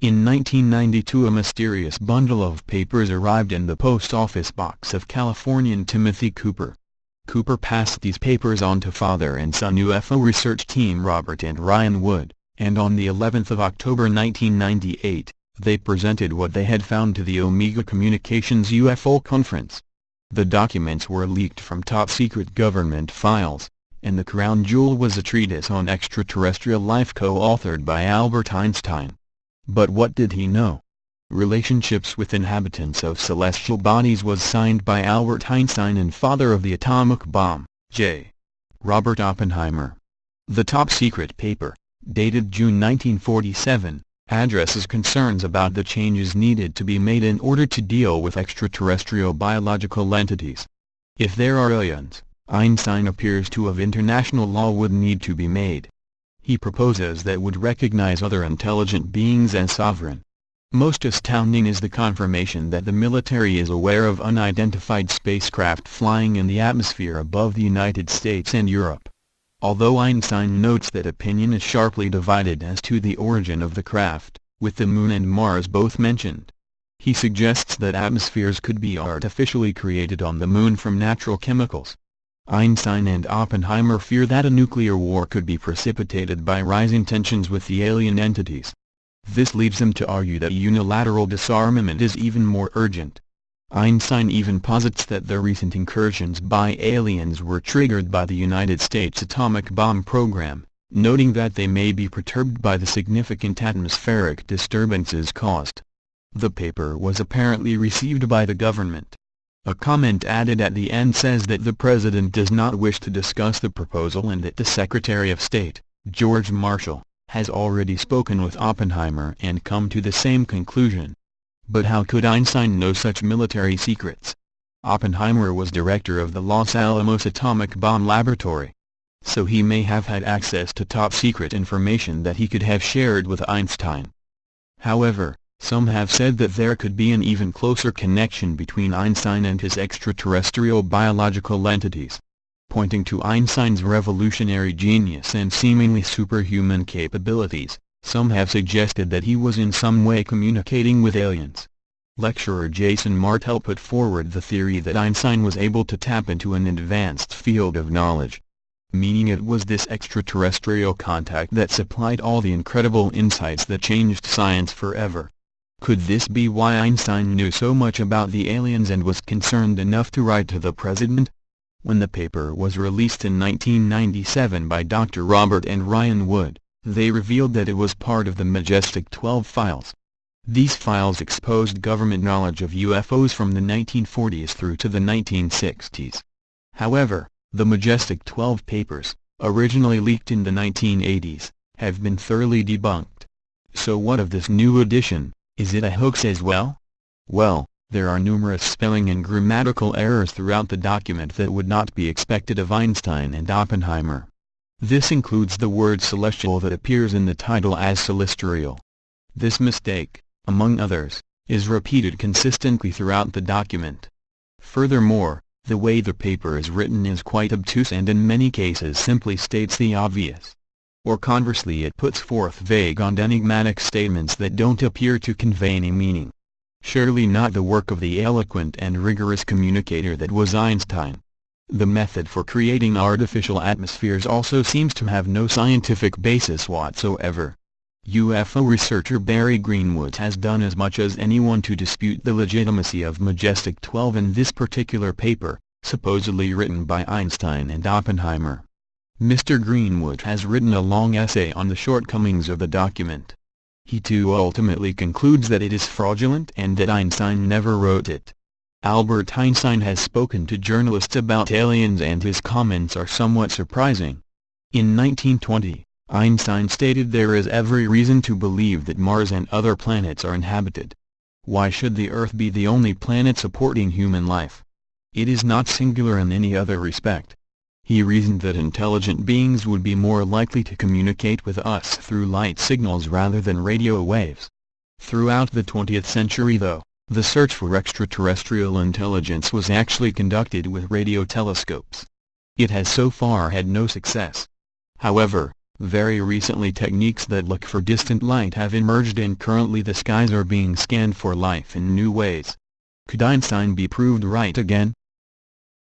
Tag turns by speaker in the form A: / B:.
A: In 1992 a mysterious bundle of papers arrived in the post office box of Californian Timothy Cooper. Cooper passed these papers on to father and son UFO research team Robert and Ryan Wood, and on the 11th of October 1998, they presented what they had found to the Omega Communications UFO conference. The documents were leaked from top-secret government files, and the crown jewel was a treatise on extraterrestrial life co-authored by Albert Einstein. But what did he know? Relationships with inhabitants of celestial bodies was signed by Albert Einstein and father of the atomic bomb, J. Robert Oppenheimer. The top-secret paper, dated June 1947, addresses concerns about the changes needed to be made in order to deal with extraterrestrial biological entities. If there are aliens, Einstein appears to have international law would need to be made. He proposes that would recognize other intelligent beings as sovereign. Most astounding is the confirmation that the military is aware of unidentified spacecraft flying in the atmosphere above the United States and Europe. Although Einstein notes that opinion is sharply divided as to the origin of the craft, with the Moon and Mars both mentioned. He suggests that atmospheres could be artificially created on the Moon from natural chemicals. Einstein and Oppenheimer fear that a nuclear war could be precipitated by rising tensions with the alien entities. This leads them to argue that unilateral disarmament is even more urgent. Einstein even posits that the recent incursions by aliens were triggered by the United States atomic bomb program, noting that they may be perturbed by the significant atmospheric disturbances caused. The paper was apparently received by the government. A comment added at the end says that the President does not wish to discuss the proposal and that the Secretary of State, George Marshall, has already spoken with Oppenheimer and come to the same conclusion. But how could Einstein know such military secrets? Oppenheimer was director of the Los Alamos Atomic Bomb Laboratory. So he may have had access to top-secret information that he could have shared with Einstein. However, some have said that there could be an even closer connection between Einstein and his extraterrestrial biological entities. Pointing to Einstein's revolutionary genius and seemingly superhuman capabilities, some have suggested that he was in some way communicating with aliens. Lecturer Jason Martell put forward the theory that Einstein was able to tap into an advanced field of knowledge. Meaning it was this extraterrestrial contact that supplied all the incredible insights that changed science forever. Could this be why Einstein knew so much about the aliens and was concerned enough to write to the President? When the paper was released in 1997 by Dr. Robert and Ryan Wood, they revealed that it was part of the Majestic 12 files. These files exposed government knowledge of UFOs from the 1940s through to the 1960s. However, the Majestic 12 papers, originally leaked in the 1980s, have been thoroughly debunked. So what of this new edition? Is it a hoax as well? Well, there are numerous spelling and grammatical errors throughout the document that would not be expected of Einstein and Oppenheimer. This includes the word celestial that appears in the title as celestial. This mistake, among others, is repeated consistently throughout the document. Furthermore, the way the paper is written is quite obtuse and in many cases simply states the obvious. Or conversely it puts forth vague and enigmatic statements that don't appear to convey any meaning. Surely not the work of the eloquent and rigorous communicator that was Einstein. The method for creating artificial atmospheres also seems to have no scientific basis whatsoever. UFO researcher Barry Greenwood has done as much as anyone to dispute the legitimacy of Majestic 12 in this particular paper, supposedly written by Einstein and Oppenheimer. Mr. Greenwood has written a long essay on the shortcomings of the document. He too ultimately concludes that it is fraudulent and that Einstein never wrote it. Albert Einstein has spoken to journalists about aliens and his comments are somewhat surprising. In 1920, Einstein stated there is every reason to believe that Mars and other planets are inhabited. Why should the Earth be the only planet supporting human life? It is not singular in any other respect. He reasoned that intelligent beings would be more likely to communicate with us through light signals rather than radio waves. Throughout the 20th century though, the search for extraterrestrial intelligence was actually conducted with radio telescopes. It has so far had no success. However, Very recently techniques that look for distant light have emerged and currently the skies are being scanned for life in new ways. Could Einstein be proved right again?